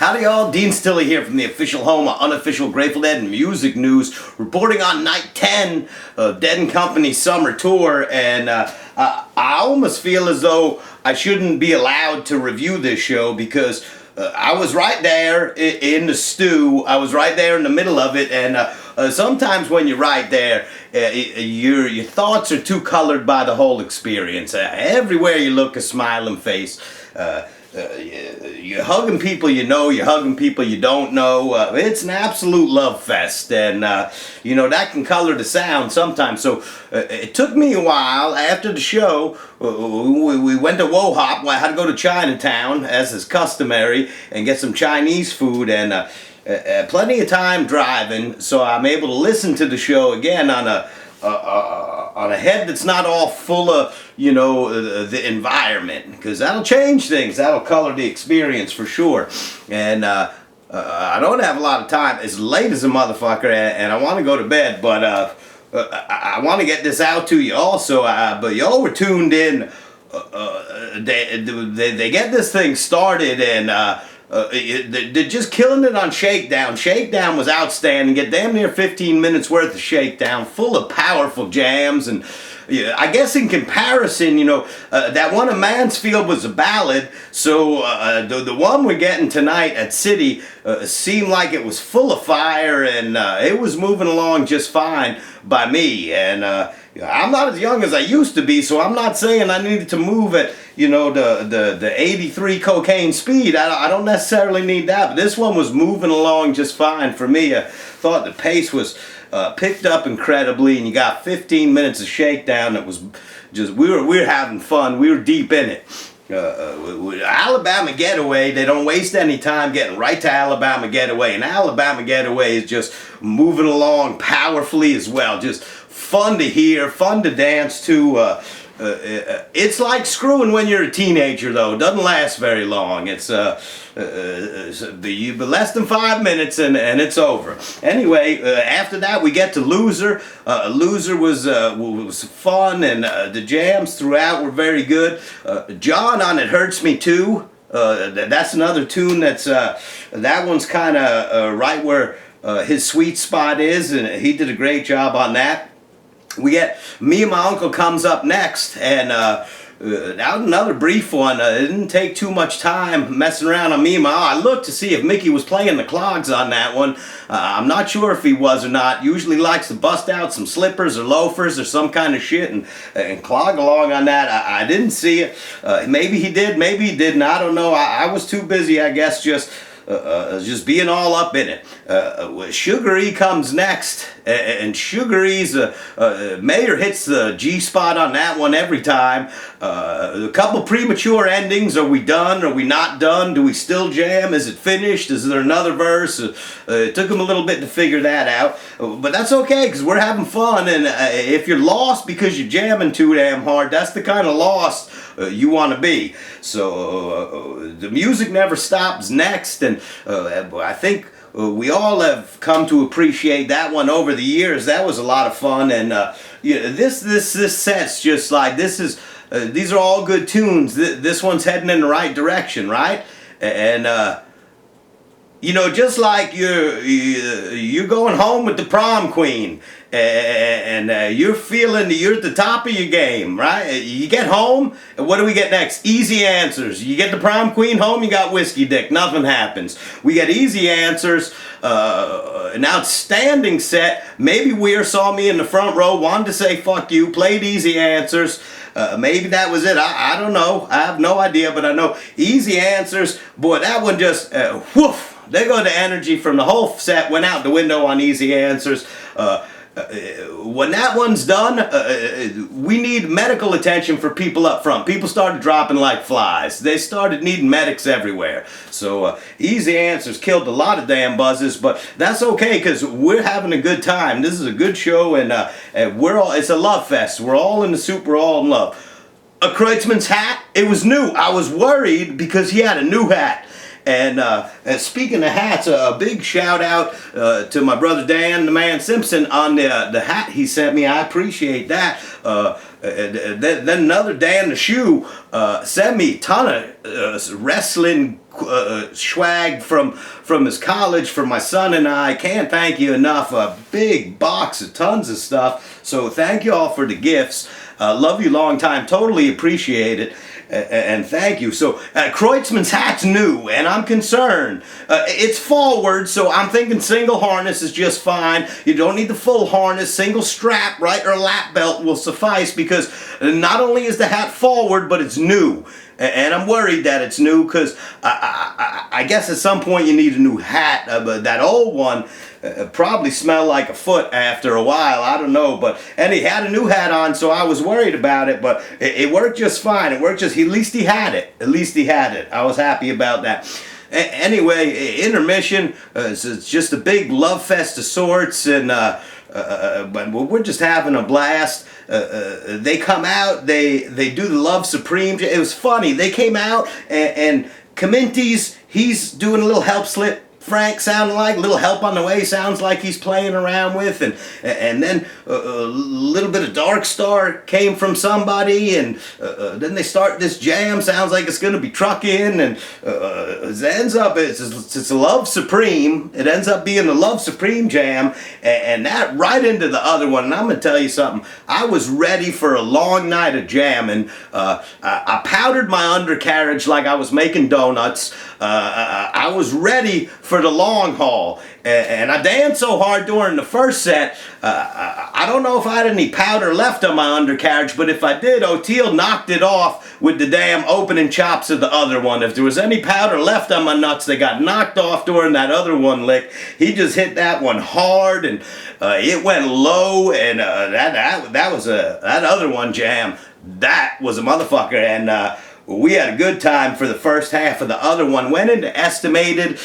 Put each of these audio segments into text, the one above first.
Howdy y'all, Dean Stilley here from the official home of unofficial Grateful Dead music news, reporting on night 10 of Dead & Company's summer tour, and I almost feel as though I shouldn't be allowed to review this show because I was right there in the stew. I was right there in the middle of it, and sometimes when you're right there, your thoughts are too colored by the whole experience. Everywhere you look, a smiling face. You're hugging people you know, you're hugging people you don't know. It's an absolute love fest, and that can color the sound sometimes. So it took me a while after the show. We went to Wohop. I had to go to Chinatown, as is customary, and get some Chinese food, and plenty of time driving, so I'm able to listen to the show again on a head that's not all full of, the environment, because that'll change things. That'll color the experience for sure. And I don't have a lot of time. It's late as a motherfucker, and I want to go to bed, but I want to get this out to you also. But y'all were tuned in. They get this thing started, and they're just killing it on Shakedown. Shakedown was outstanding. Get damn near 15 minutes worth of Shakedown, full of powerful jams. And I guess in comparison, that one of Mansfield was a ballad. So the one we're getting tonight at City seemed like it was full of fire, and it was moving along just fine by me. And I'm not as young as I used to be, so I'm not saying I needed to move at the 83 cocaine speed. I don't necessarily need that, but this one was moving along just fine for me. I thought the pace was picked up incredibly, and you got 15 minutes of Shakedown. That was just, we were having fun. We were deep in it. Alabama Getaway, they don't waste any time getting right to Alabama Getaway, and Alabama Getaway is just moving along powerfully as well. Just fun to hear, fun to dance to. It's like screwing when you're a teenager, though. It doesn't last very long. It's less than 5 minutes and it's over. Anyway, after that we get to Loser. Loser was fun, and the jams throughout were very good. John on It Hurts Me Too. That's another tune that's that one's kind of right where his sweet spot is, and he did a great job on that. We get Me and My Uncle Comes up next, and that was another brief one. It didn't take too much time messing around on Me and My Uncle. I looked to see if Mickey was playing the clogs on that one. I'm not sure if he was or not. Usually likes to bust out some slippers or loafers or some kind of shit and clog along on that. I didn't see it. Maybe he did, maybe he didn't. I don't know. I was too busy, I guess, just being all up in it. Sugar E comes next, and Sugar E's Mayor hits the G spot on that one every time. A couple premature endings. Are we done? Are we not done? Do we still jam? Is it finished? Is there another verse? It took him a little bit to figure that out, but that's okay, because we're having fun. And if you're lost because you're jamming too damn hard, that's the kind of lost you want to be. So the music never stops next, and I think we all have come to appreciate that one over the years. That was a lot of fun, and this set's just like, this is these are all good tunes. This one's heading in the right direction, right? And just like you're going home with the prom queen, and you're feeling you're at the top of your game, right? You get home, and what do we get next? Easy Answers. You get the prom queen home, you got whiskey dick. Nothing happens. We get Easy Answers. An outstanding set. Maybe Weir saw me in the front row, wanted to say fuck you, played Easy Answers. Maybe that was it. I don't know. I have no idea, but I know Easy Answers. Boy, that one just whoof. There go the energy from the whole set, went out the window on Easy Answers. When that one's done, we need medical attention for people up front. People started dropping like flies. They started needing medics everywhere. So Easy Answers killed a lot of damn buzzes, but that's okay, because we're having a good time. This is a good show, and it's a love fest. We're all in the soup. We're all in love. A Kreutzmann's hat, it was new. I was worried because he had a new hat. And speaking of hats, a big shout out to my brother Dan, the man Simpson, on the hat he sent me. I appreciate that. Then another Dan the Shoe sent me a ton of wrestling swag from his college for my son and I. Can't thank you enough. A big box of tons of stuff. So thank you all for the gifts. Love you long time. Totally appreciate it. And thank you. So Kreutzmann's hat's new, and I'm concerned. It's forward, so I'm thinking single harness is just fine. You don't need the full harness. Single strap, right, or lap belt will suffice, because not only is the hat forward, but it's new. And I'm worried that it's new, because I guess at some point you need a new hat. But that old one probably smelled like a foot after a while. I don't know. And he had a new hat on, so I was worried about it. But it worked just fine. It worked just, at least he had it. At least he had it. I was happy about that. Anyway, intermission. It's just a big love fest of sorts. And but we're just having a blast. They come out, they do the Love Supreme. It was funny. They came out, and Caminti's, he's doing a little help slip. Frank sounded like a little help on the way, sounds like he's playing around with, and then a little bit of Dark Star came from somebody, and then they start this jam, sounds like it's going to be trucking, and it ends up, it's a Love Supreme. It ends up being the Love Supreme jam, and that right into the other one. And I'm going to tell you something, I was ready for a long night of jamming. I powdered my undercarriage like I was making donuts. I was ready for the long haul, and I danced so hard during the first set. I don't know if I had any powder left on my undercarriage, but if I did, Oteil knocked it off with the damn opening chops of the other one. If there was any powder left on my nuts, they got knocked off during that other one lick. He just hit that one hard, and it went low, and that other one jam, that was a motherfucker. And we had a good time for the first half of the other one. Went into estimated.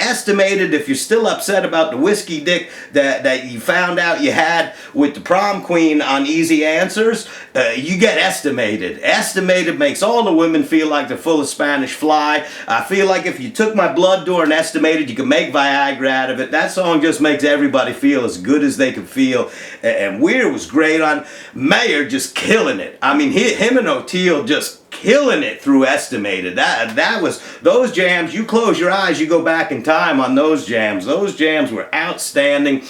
Estimated, if you're still upset about the whiskey dick that you found out you had with the prom queen on Easy Answers, you get estimated. Estimated makes all the women feel like they're full of Spanish fly. I feel like if you took my blood during estimated, you could make Viagra out of it. That song just makes everybody feel as good as they can feel. And Weir was great on. Mayer just killing it. I mean, him and Oteil just killing it through estimated. That was, those jams, you close your eyes, you go back in time on those jams. Those jams were outstanding.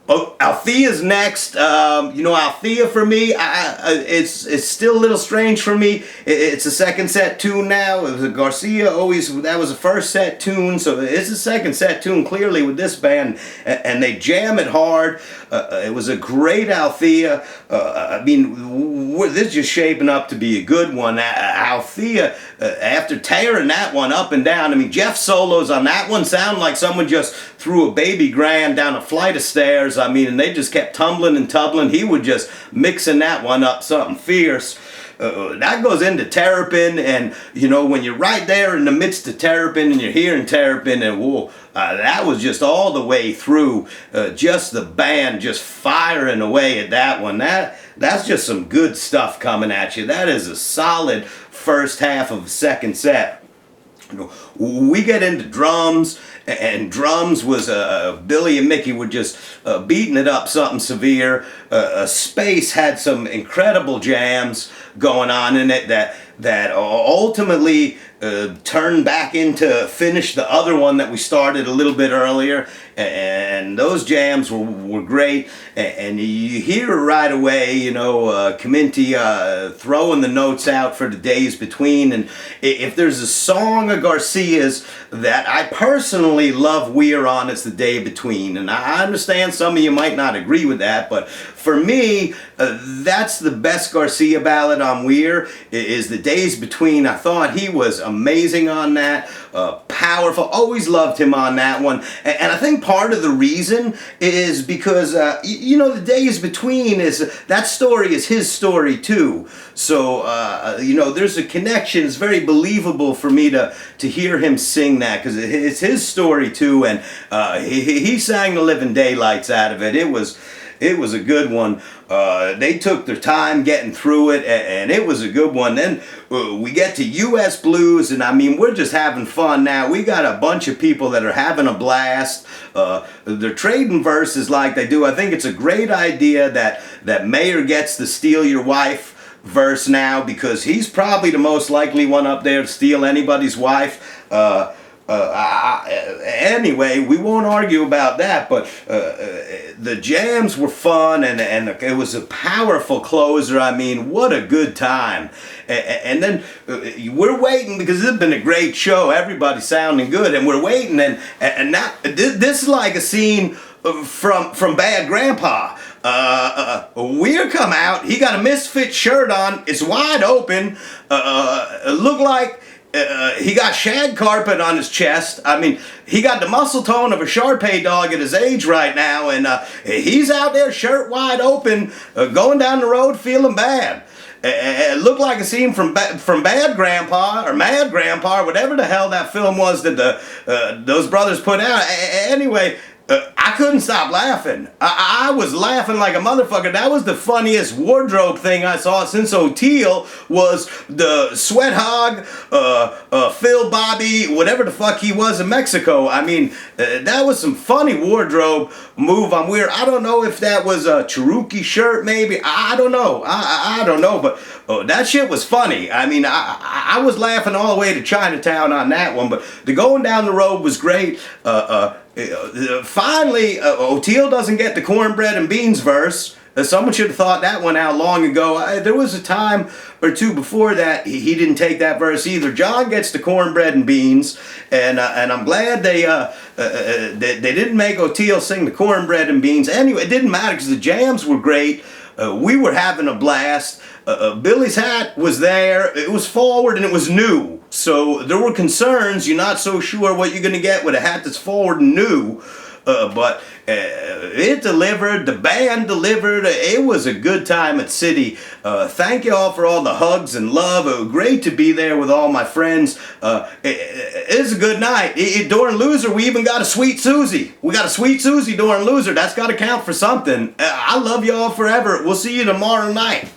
Oh, Althea's next. Althea for me, it's still a little strange for me. It's a second set tune now. It was a Garcia, that was a first set tune, so it's a second set tune clearly with this band, and they jam it hard. It was a great Althea. This is just shaping up to be a good one. Althea, after tearing that one up and down, Jeff solos on that one sound like someone just threw a baby grand down a flight of stairs. And they just kept tumbling and tumbling. He would just mixing that one up something fierce. That goes into Terrapin, and when you're right there in the midst of Terrapin and you're hearing Terrapin, and whoa, that was just all the way through, just the band just firing away at that one. That's just some good stuff coming at you. That is a solid first half of the second set. We get into drums, and drums was Billy and Mickey were just beating it up something severe. Space had some incredible jams going on in it that ultimately turned back into finish the other one that we started a little bit earlier, and those jams were great, and you hear it right away, Caminti throwing the notes out for the days between. And if there's a song of Garcia's that I personally love Weir on, it's The Day Between. And I understand some of you might not agree with that, but for me, that's the best Garcia ballad on Weir, is The Days Between. I thought he was amazing on that, powerful, always loved him on that one. And I think part of the reason is because, The Days Between, that story is his story too. So, there's a connection. It's very believable for me to hear him sing that, because it's his story too, and he sang the living daylights out of it. It was a good one. They took their time getting through it, and it was a good one. Then we get to U.S. Blues, and I mean, we're just having fun now. We got a bunch of people that are having a blast. They're trading verses like they do. I think it's a great idea that Mayer gets to Steal Your Wife verse now, because he's probably the most likely one up there to steal anybody's wife. Anyway, we won't argue about that, but the jams were fun, and it was a powerful closer. I mean, what a good time. And then we're waiting, because this has been a great show. Everybody's sounding good, and we're waiting, and now this is like a scene from Bad Grandpa. Weir come out, he got a Misfit shirt on, it's wide open, looked like he got shag carpet on his chest. I mean, he got the muscle tone of a Shar-Pei dog at his age right now, and he's out there shirt wide open, going down the road feeling bad. It looked like a scene from Bad Grandpa, or Mad Grandpa, or whatever the hell that film was that those brothers put out. Anyway, I couldn't stop laughing. I was laughing like a motherfucker. That was the funniest wardrobe thing I saw since O'Teal was the sweat hog, Phil Bobby, whatever the fuck he was in Mexico. I mean, that was some funny wardrobe move on Weir. I don't know if that was a Cherokee shirt, maybe. I don't know. I don't know, but that shit was funny. I mean, I was laughing all the way to Chinatown on that one, but the going down the road was great. Finally, O'Teal doesn't get the cornbread and beans verse. Someone should have thought that one out long ago. There was a time or two before that he didn't take that verse either. John gets the cornbread and beans, and I'm glad they didn't make O'Teal sing the cornbread and beans. Anyway, it didn't matter because the jams were great. We were having a blast. Billy's hat was there. It was forward and it was new. So there were concerns. You're not so sure what you're going to get with a hat that's forward and new. But it delivered. The band delivered. It was a good time at City. Thank you all for all the hugs and love. It was great to be there with all my friends. It's a good night. During Loser, we even got a Sweet Susie. We got a Sweet Susie during Loser. That's got to count for something. I love you all forever. We'll see you tomorrow night.